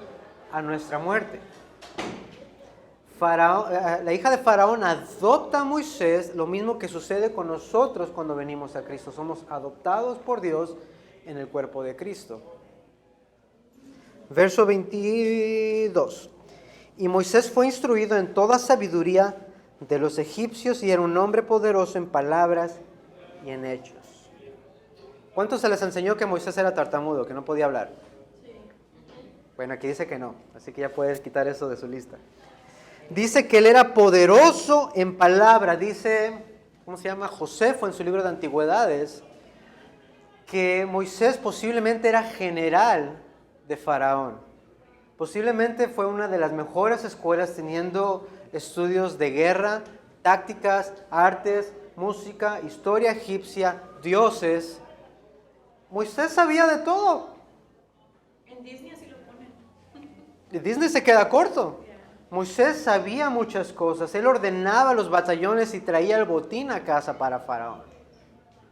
Speaker 1: a nuestra muerte. La hija de Faraón adopta a Moisés, lo mismo que sucede con nosotros cuando venimos a Cristo. Somos adoptados por Dios en el cuerpo de Cristo. Verso 22. Y Moisés fue instruido en toda sabiduría de los egipcios y era un hombre poderoso en palabras y en hechos. ¿Cuántos se les enseñó que Moisés era tartamudo, que no podía hablar? Bueno, aquí dice que no, así que ya puedes quitar eso de su lista. Dice que él era poderoso en palabra. Dice, ¿cómo se llama? Josefo en su libro de Antigüedades, que Moisés posiblemente era general de Faraón. Posiblemente fue una de las mejores escuelas teniendo estudios de guerra, tácticas, artes, música, historia egipcia, dioses. Moisés sabía de todo.
Speaker 2: En Disney así lo ponen.
Speaker 1: Disney se queda corto. Moisés sabía muchas cosas. Él ordenaba los batallones y traía el botín a casa para Faraón.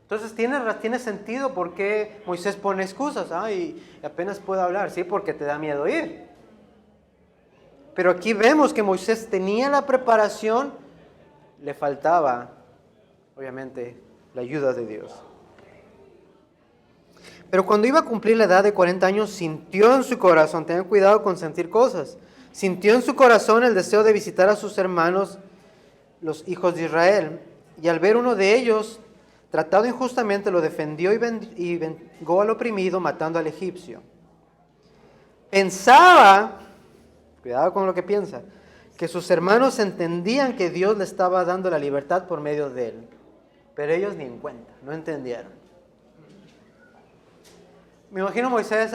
Speaker 1: Entonces tiene sentido por qué Moisés pone excusas. Y apenas puedo hablar. Sí, porque te da miedo ir. Pero aquí vemos que Moisés tenía la preparación. Le faltaba, obviamente, la ayuda de Dios. Pero cuando iba a cumplir la edad de 40 años, sintió en su corazón, tengan cuidado con sentir cosas, sintió en su corazón el deseo de visitar a sus hermanos, los hijos de Israel. Y al ver uno de ellos tratado injustamente, lo defendió y vengó al oprimido, matando al egipcio. Pensaba, cuidado con lo que piensa, que sus hermanos entendían que Dios le estaba dando la libertad por medio de él. Pero ellos ni en cuenta, no entendieron. Me imagino Moisés,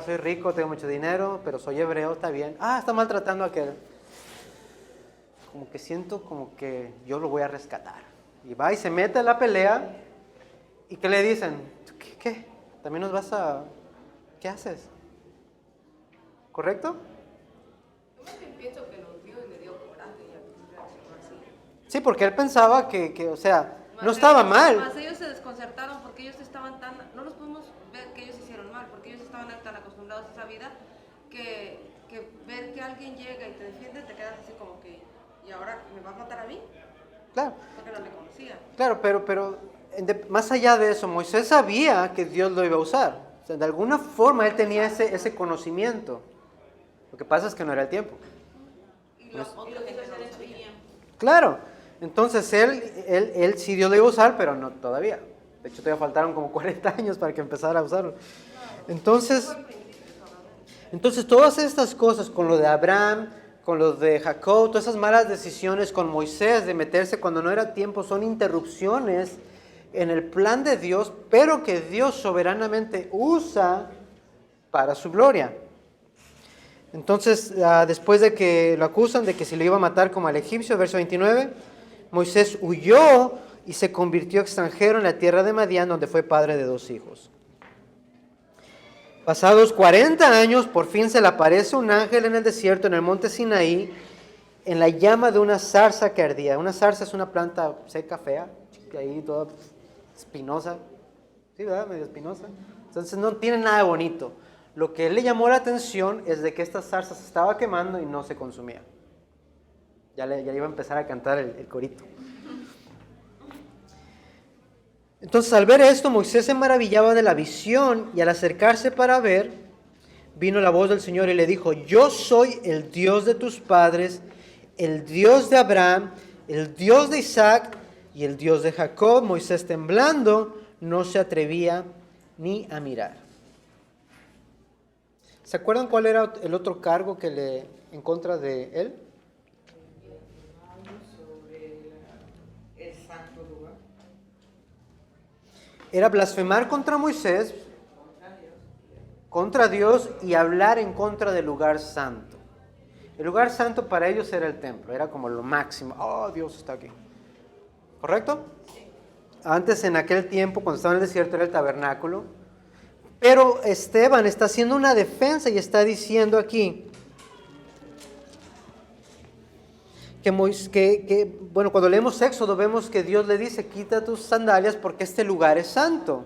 Speaker 1: soy rico, tengo mucho dinero, pero soy hebreo, está bien. Está maltratando a aquel. Como que siento como que yo lo voy a rescatar. Y va y se mete en la pelea. ¿Y qué le dicen? ¿Qué? ¿También nos vas a...? ¿Qué haces? ¿Correcto?
Speaker 7: Yo más bien pienso que los vio y le dio coraje y reaccionó así.
Speaker 1: Sí, porque él pensaba que no estaba mal.
Speaker 7: Más ellos se desconcertaron porque ellos estaban tan... No los podemos ver que ellos hicieron mal, porque ellos estaban tan acostumbrados a esa vida que ver que alguien llega y te defiende, te quedas así como que... ¿Y ahora me vas a matar a mí?
Speaker 1: Claro.
Speaker 7: Porque no le conocía.
Speaker 1: Claro, pero más allá de eso, Moisés sabía que Dios lo iba a usar. O sea, de alguna forma él tenía ese conocimiento. Lo que pasa es que no era el tiempo.
Speaker 7: Y los otros que no lo sabían.
Speaker 1: Claro. Entonces él sí Dios lo iba a usar, pero no todavía. De hecho, todavía faltaron como 40 años para que empezara a usarlo. Entonces todas estas cosas con lo de Abraham, con lo de Jacob, todas esas malas decisiones con Moisés de meterse cuando no era tiempo, son interrupciones en el plan de Dios, pero que Dios soberanamente usa para su gloria. Entonces, después de que lo acusan de que se lo iba a matar como al egipcio, verso 29, Moisés huyó y se convirtió extranjero en la tierra de Madián, donde fue padre de 2 hijos. Pasados 40 años, por fin se le aparece un ángel en el desierto, en el monte Sinaí, en la llama de una zarza que ardía. Una zarza es una planta seca, fea, ahí toda espinosa. Sí, ¿verdad? Medio espinosa. Entonces no tiene nada de bonito. Lo que le llamó la atención es de que esta zarza se estaba quemando y no se consumía. Ya iba a empezar a cantar el corito. Entonces al ver esto, Moisés se maravillaba de la visión y al acercarse para ver, vino la voz del Señor y le dijo: yo soy el Dios de tus padres, el Dios de Abraham, el Dios de Isaac y el Dios de Jacob. Moisés, temblando, no se atrevía ni a mirar. ¿Se acuerdan cuál era el otro cargo en contra de él?
Speaker 2: Sobre el santo lugar.
Speaker 1: Era blasfemar contra Moisés, contra Dios y hablar en contra del lugar santo. El lugar santo para ellos era el templo, era como lo máximo. Oh, Dios está aquí. ¿Correcto? Antes, en aquel tiempo, cuando estaba en el desierto, era el tabernáculo. Pero Esteban está haciendo una defensa y está diciendo aquí bueno, cuando leemos Éxodo vemos que Dios le dice, quita tus sandalias porque este lugar es santo.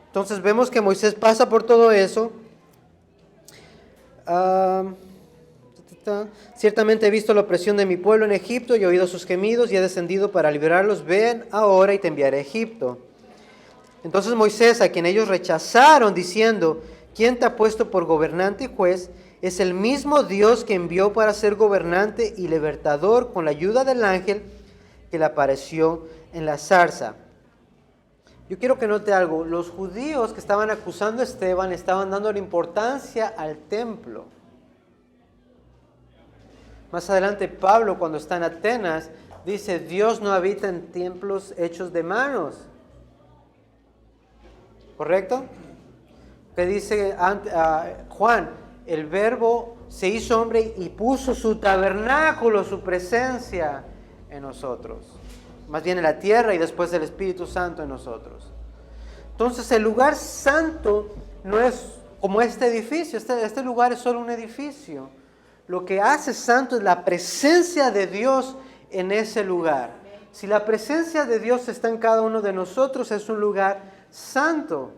Speaker 1: Entonces vemos que Moisés pasa por todo eso. Ciertamente he visto la opresión de mi pueblo en Egipto y he oído sus gemidos y he descendido para librarlos. Ven ahora y te enviaré a Egipto. Entonces Moisés, a quien ellos rechazaron, diciendo, ¿quién te ha puesto por gobernante y juez? Es el mismo Dios que envió para ser gobernante y libertador con la ayuda del ángel que le apareció en la zarza. Yo quiero que note algo. Los judíos que estaban acusando a Esteban estaban dando la importancia al templo. Más adelante Pablo, cuando está en Atenas, dice, Dios no habita en templos hechos de manos. ¿Correcto? Que dice Juan, el Verbo se hizo hombre y puso su tabernáculo, su presencia en nosotros. Más bien en la tierra y después el Espíritu Santo en nosotros. Entonces el lugar santo no es como este edificio. Este lugar es solo un edificio. Lo que hace santo es la presencia de Dios en ese lugar. Si la presencia de Dios está en cada uno de nosotros, es un lugar santo.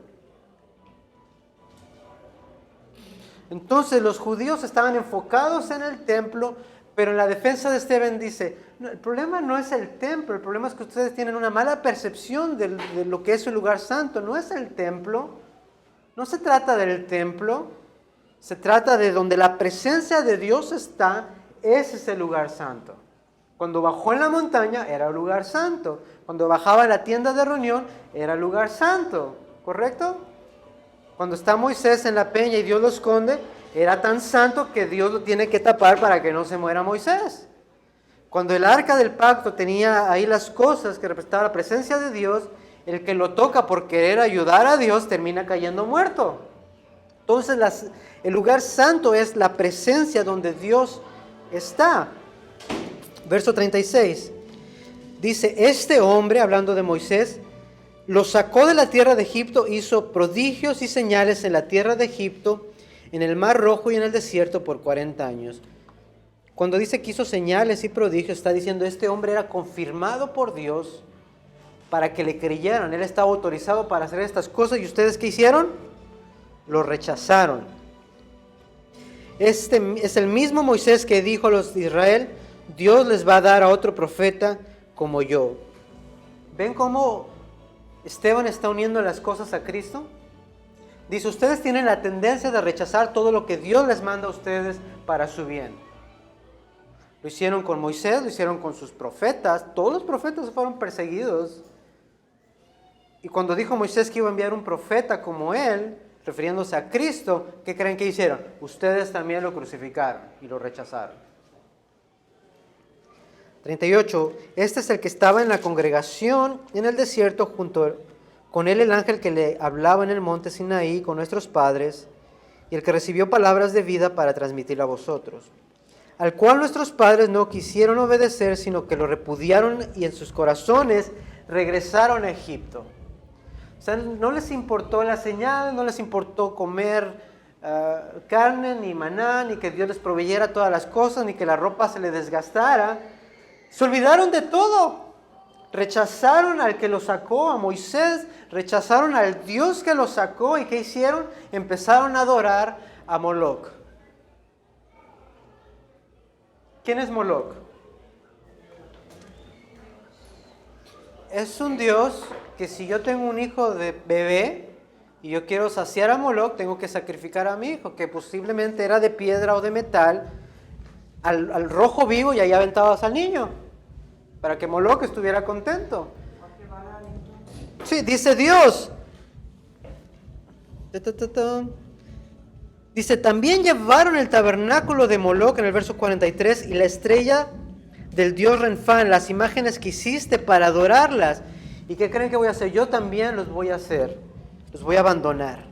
Speaker 1: Entonces los judíos estaban enfocados en el templo, pero en la defensa de Esteban dice, no, el problema no es el templo, el problema es que ustedes tienen una mala percepción de lo que es un lugar santo. No es el templo, no se trata del templo, se trata de donde la presencia de Dios está, ese es el lugar santo. Cuando bajó en la montaña era un lugar santo, cuando bajaba en la tienda de reunión era lugar santo, ¿correcto? Cuando está Moisés en la peña y Dios lo esconde, era tan santo que Dios lo tiene que tapar para que no se muera Moisés. Cuando el arca del pacto tenía ahí las cosas que representaban la presencia de Dios, el que lo toca por querer ayudar a Dios termina cayendo muerto. Entonces el lugar santo es la presencia donde Dios está. Verso 36. Dice, este hombre, hablando de Moisés, lo sacó de la tierra de Egipto, hizo prodigios y señales en la tierra de Egipto, en el mar Rojo y en el desierto por 40 años. Cuando dice que hizo señales y prodigios, está diciendo este hombre era confirmado por Dios para que le creyeran. Él estaba autorizado para hacer estas cosas. ¿Y ustedes qué hicieron? Lo rechazaron. Este es el mismo Moisés que dijo a los de Israel, Dios les va a dar a otro profeta como yo. ¿Ven cómo Esteban está uniendo las cosas a Cristo? Dice, ustedes tienen la tendencia de rechazar todo lo que Dios les manda a ustedes para su bien. Lo hicieron con Moisés, lo hicieron con sus profetas. Todos los profetas fueron perseguidos. Y cuando dijo Moisés que iba a enviar un profeta como él, refiriéndose a Cristo, ¿qué creen que hicieron? Ustedes también lo crucificaron y lo rechazaron. 38. Este es el que estaba en la congregación en el desierto junto con él el ángel que le hablaba en el monte Sinaí con nuestros padres y el que recibió palabras de vida para transmitirla a vosotros, al cual nuestros padres no quisieron obedecer, sino que lo repudiaron y en sus corazones regresaron a Egipto. O sea, no les importó la señal, no les importó comer carne, ni maná, ni que Dios les proveyera todas las cosas, ni que la ropa se les desgastara. Se olvidaron de todo. Rechazaron al que los sacó, a Moisés, rechazaron al Dios que los sacó. ¿Y qué hicieron? Empezaron a adorar a Moloc. ¿Quién es Moloc? Es un dios que si yo tengo un hijo de bebé y yo quiero saciar a Moloc, tengo que sacrificar a mi hijo, que posiblemente era de piedra o de metal, al rojo vivo, y ahí aventabas al niño, para que Moloc estuviera contento. Sí, dice Dios. Dice, también llevaron el tabernáculo de Moloc en el verso 43 y la estrella del dios Renfán, las imágenes que hiciste para adorarlas. ¿Y qué creen que voy a hacer? Yo también los voy a hacer, los voy a abandonar.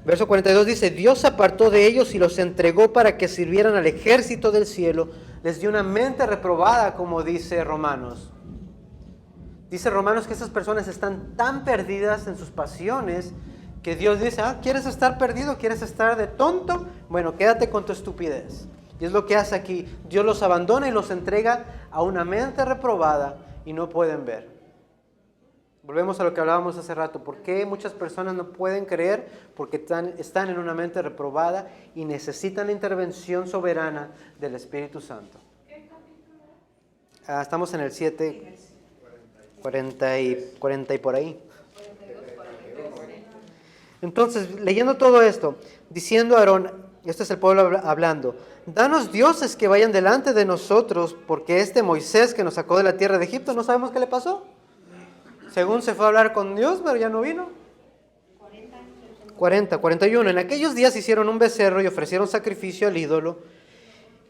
Speaker 1: Verso 42 dice, Dios se apartó de ellos y los entregó para que sirvieran al ejército del cielo. Les dio una mente reprobada, como dice Romanos. Dice Romanos que esas personas están tan perdidas en sus pasiones que Dios dice, ¿quieres estar perdido? ¿Quieres estar de tonto? Bueno, quédate con tu estupidez. Y es lo que hace aquí. Dios los abandona y los entrega a una mente reprobada y no pueden ver. Volvemos a lo que hablábamos hace rato. ¿Por qué muchas personas no pueden creer? Porque están en una mente reprobada y necesitan la intervención soberana del Espíritu Santo. Estamos en el 7, 40 y por ahí. Entonces, leyendo todo esto, diciendo a Aarón, este es el pueblo hablando, danos dioses que vayan delante de nosotros, porque este Moisés que nos sacó de la tierra de Egipto, no sabemos qué le pasó. Según se fue a hablar con Dios, pero ya no vino. 41. En aquellos días hicieron un becerro y ofrecieron sacrificio al ídolo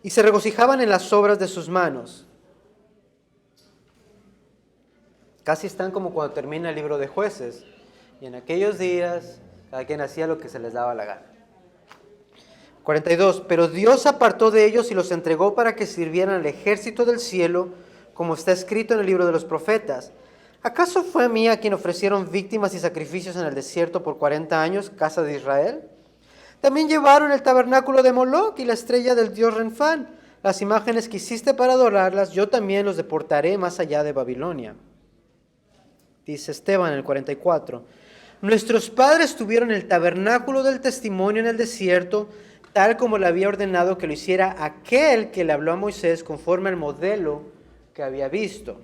Speaker 1: y se regocijaban en las obras de sus manos. Casi están como cuando termina el libro de Jueces. Y en aquellos días, cada quien hacía lo que se les daba la gana. 42. Pero Dios apartó de ellos y los entregó para que sirvieran al ejército del cielo, como está escrito en el libro de los profetas. ¿Acaso fue a mí a quien ofrecieron víctimas y sacrificios en el desierto por 40 años, casa de Israel? También llevaron el tabernáculo de Moloc y la estrella del dios Renfán. Las imágenes que hiciste para adorarlas, yo también los deportaré más allá de Babilonia. Dice Esteban en el 44. Nuestros padres tuvieron el tabernáculo del testimonio en el desierto, tal como le había ordenado que lo hiciera aquel que le habló a Moisés conforme al modelo que había visto.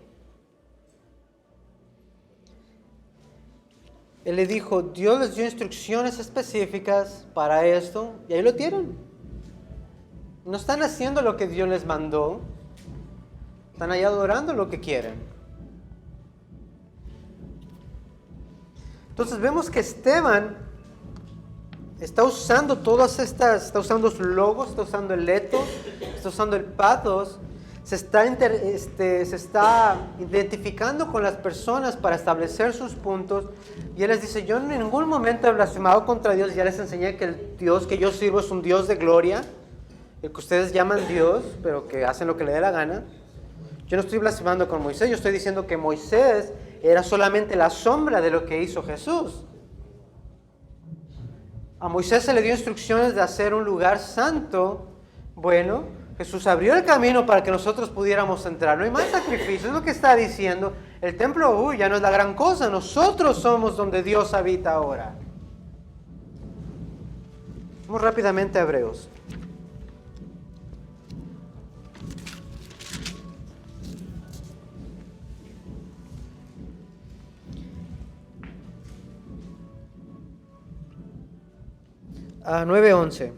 Speaker 1: Él le dijo, Dios les dio instrucciones específicas para esto, y ahí lo tienen. No están haciendo lo que Dios les mandó, están ahí adorando lo que quieren. Entonces vemos que Esteban está usando todas estas, está usando sus logos, está usando el etos, está usando el pathos, se está identificando con las personas para establecer sus puntos, y él les dice, yo en ningún momento he blasfemado contra Dios, ya les enseñé que el Dios que yo sirvo es un Dios de gloria, el que ustedes llaman Dios, pero que hacen lo que le dé la gana. Yo no estoy blasfemando con Moisés, yo estoy diciendo que Moisés era solamente la sombra de lo que hizo Jesús. A Moisés se le dio instrucciones de hacer un lugar santo. Bueno, Jesús abrió el camino para que nosotros pudiéramos entrar. No hay más sacrificio, es lo que está diciendo. El templo, ya no es la gran cosa. Nosotros somos donde Dios habita ahora. Vamos rápidamente a Hebreos. A 9:11.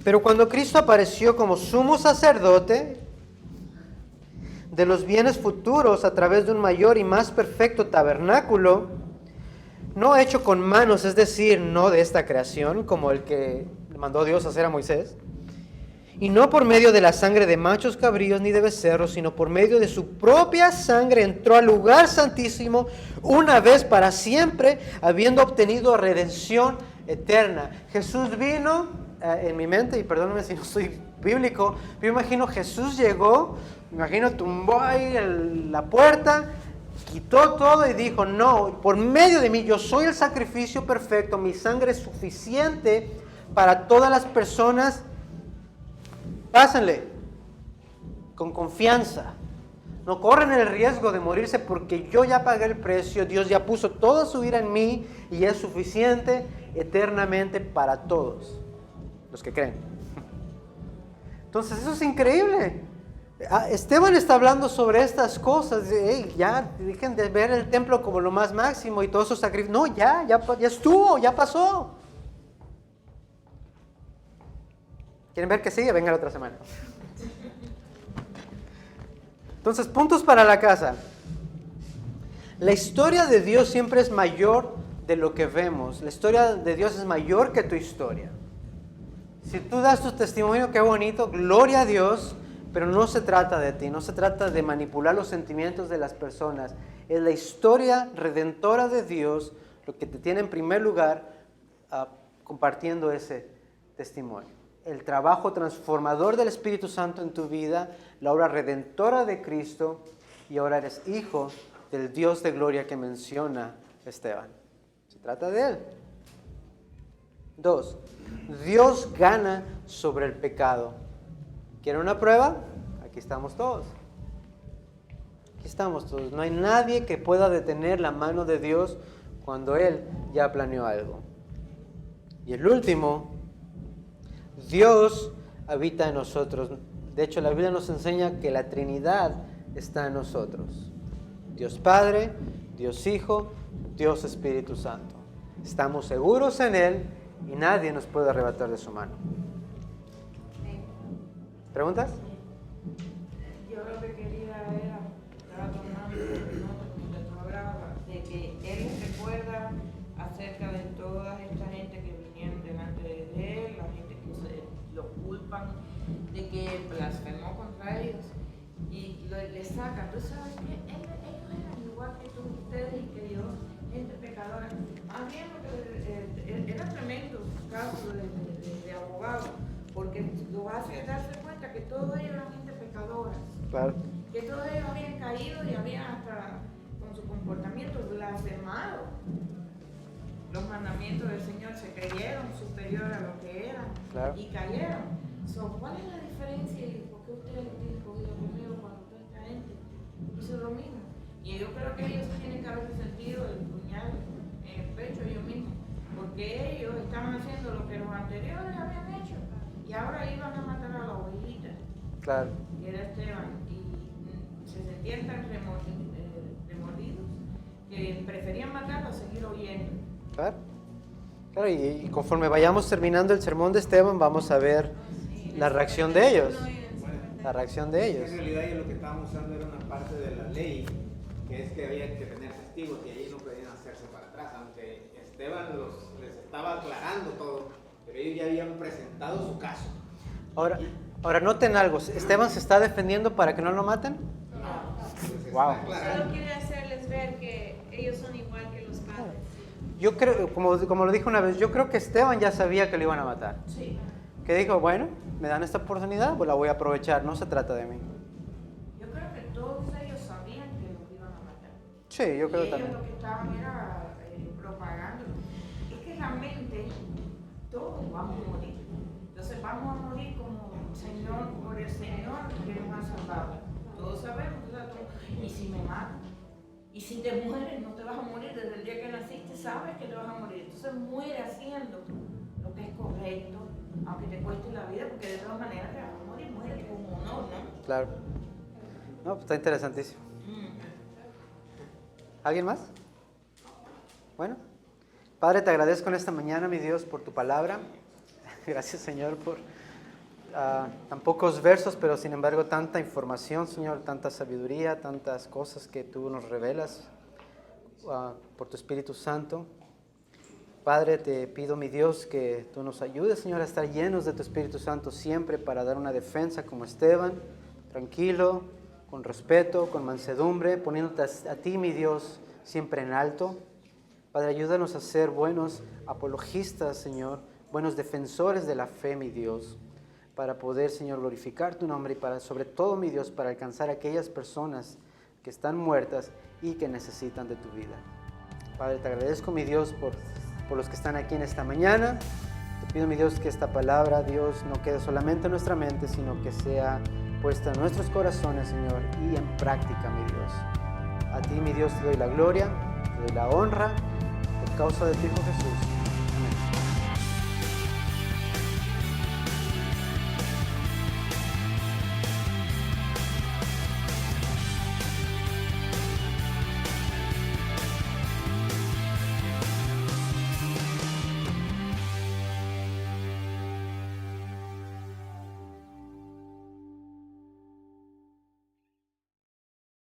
Speaker 1: Pero cuando Cristo apareció como sumo sacerdote de los bienes futuros a través de un mayor y más perfecto tabernáculo, no hecho con manos, es decir, no de esta creación, como el que mandó Dios hacer a Moisés, y no por medio de la sangre de machos cabríos ni de becerros, sino por medio de su propia sangre entró al lugar santísimo una vez para siempre, habiendo obtenido redención eterna. Jesús vino, en mi mente, y perdónenme si no soy bíblico, yo imagino Jesús llegó, me imagino tumbó ahí la puerta, quitó todo y dijo, no, por medio de mí yo soy el sacrificio perfecto, mi sangre es suficiente para todas las personas. Pásenle con confianza. No corren el riesgo de morirse porque yo ya pagué el precio. Dios ya puso toda su ira en mí y es suficiente eternamente para todos los que creen. Entonces eso es increíble. Esteban está hablando sobre estas cosas. Hey, ya dejen de ver el templo como lo más máximo y todos esos sacrificios. No, ya estuvo, ya pasó. ¿Quieren ver que sigue? Venga la otra semana. Entonces, puntos para la casa. La historia de Dios siempre es mayor de lo que vemos. La historia de Dios es mayor que tu historia. Si tú das tu testimonio, qué bonito, gloria a Dios, pero no se trata de ti, no se trata de manipular los sentimientos de las personas. Es la historia redentora de Dios lo que te tiene en primer lugar compartiendo ese testimonio. El trabajo transformador del Espíritu Santo en tu vida, la obra redentora de Cristo, y ahora eres hijo del Dios de gloria que menciona Esteban. Se trata de Él. 2. Dios gana sobre el pecado. ¿Quieren una prueba? Aquí estamos todos. Aquí estamos todos. No hay nadie que pueda detener la mano de Dios cuando Él ya planeó algo. Y el último, Dios habita en nosotros. De hecho, la Biblia nos enseña que la Trinidad está en nosotros. Dios Padre, Dios Hijo, Dios Espíritu Santo. Estamos seguros en Él y nadie nos puede arrebatar de su mano. ¿Preguntas?
Speaker 2: Yo lo que quería era, estaba tomando nota como que tú hablabas, de que él recuerda acerca de toda esta gente que vinieron delante de él, la gente que se lo culpan de que blasfemó contra ellos y le sacan. Tú sabes que ellos eran igual que tú, ustedes y que yo, gente pecadora. Había era tremendo caso de abogado, porque lo hace darse cuenta que todos ellos eran gente pecadora,
Speaker 1: Claro.
Speaker 2: que todos ellos habían caído y habían hasta con su comportamiento blasfemado los mandamientos del Señor, se creyeron superior a lo que eran,
Speaker 1: Claro.
Speaker 2: y cayeron. ¿Cuál es la diferencia y por qué ustedes lo tienen cogido conmigo cuando toda esta gente hizo lo mismo? Y yo creo que ellos tienen que haber sentido el puñal en el pecho ellos mismos, porque ellos estaban haciendo lo que los anteriores habían hecho y ahora iban a matar a la ovejita,
Speaker 1: Claro.
Speaker 2: que era Esteban, y se sentían tan remordidos que preferían matarlo a seguir oyendo.
Speaker 1: Claro. Claro, y conforme vayamos terminando el sermón de Esteban, vamos a ver la reacción de ellos. La reacción de ellos.
Speaker 6: En realidad ellos lo que estaban usando era una parte de la ley, que es que había que tener testigos y allí no podían hacerse para atrás, aunque Esteban les estaba aclarando todo, pero ellos ya habían presentado su caso.
Speaker 1: Ahora noten algo, ¿Esteban se está defendiendo para que no lo maten?
Speaker 6: Pues
Speaker 1: Wow.
Speaker 6: está aclarando.
Speaker 8: Solo quiere hacerles ver que ellos son igual que los padres.
Speaker 1: Yo creo, como lo dije una vez, yo creo que Esteban ya sabía que lo iban a matar.
Speaker 2: Sí.
Speaker 1: Que dijo, bueno, me dan esta oportunidad, pues la voy a aprovechar, no se trata de mí.
Speaker 2: Yo creo que todos ellos sabían que los iban a matar.
Speaker 1: Sí, yo creo
Speaker 2: y ellos
Speaker 1: también.
Speaker 2: lo que estaban era propagando. Es que realmente todos vamos a morir. Entonces vamos a morir como Señor, por el Señor que nos ha salvado. Todos sabemos, ¿verdad? Y si me matan, y si te mueres, no te vas a morir. Desde el día que naciste sabes que te vas a morir. Entonces muere haciendo lo que es correcto, aunque te cueste la vida, porque de todas maneras te vas a morir, muere con honor, ¿no?
Speaker 1: Claro. No, pues está interesantísimo. ¿Alguien más? Bueno. Padre, te agradezco en esta mañana, mi Dios, por tu palabra. Gracias, Señor, por tan pocos versos, pero sin embargo tanta información, Señor, tanta sabiduría, tantas cosas que tú nos revelas por tu Espíritu Santo. Padre, te pido, mi Dios, que tú nos ayudes, Señor, a estar llenos de tu Espíritu Santo siempre para dar una defensa como Esteban, tranquilo, con respeto, con mansedumbre, poniéndote a ti, mi Dios, siempre en alto. Padre, ayúdanos a ser buenos apologistas, Señor, buenos defensores de la fe, mi Dios, para poder, Señor, glorificar tu nombre y para, sobre todo, mi Dios, para alcanzar a aquellas personas que están muertas y que necesitan de tu vida. Padre, te agradezco, mi Dios, por los que están aquí en esta mañana. Te pido, mi Dios, que esta palabra, Dios, no quede solamente en nuestra mente, sino que sea puesta en nuestros corazones, Señor, y en práctica, mi Dios. A ti, mi Dios, te doy la gloria, te doy la honra, por causa de tu Hijo Jesús.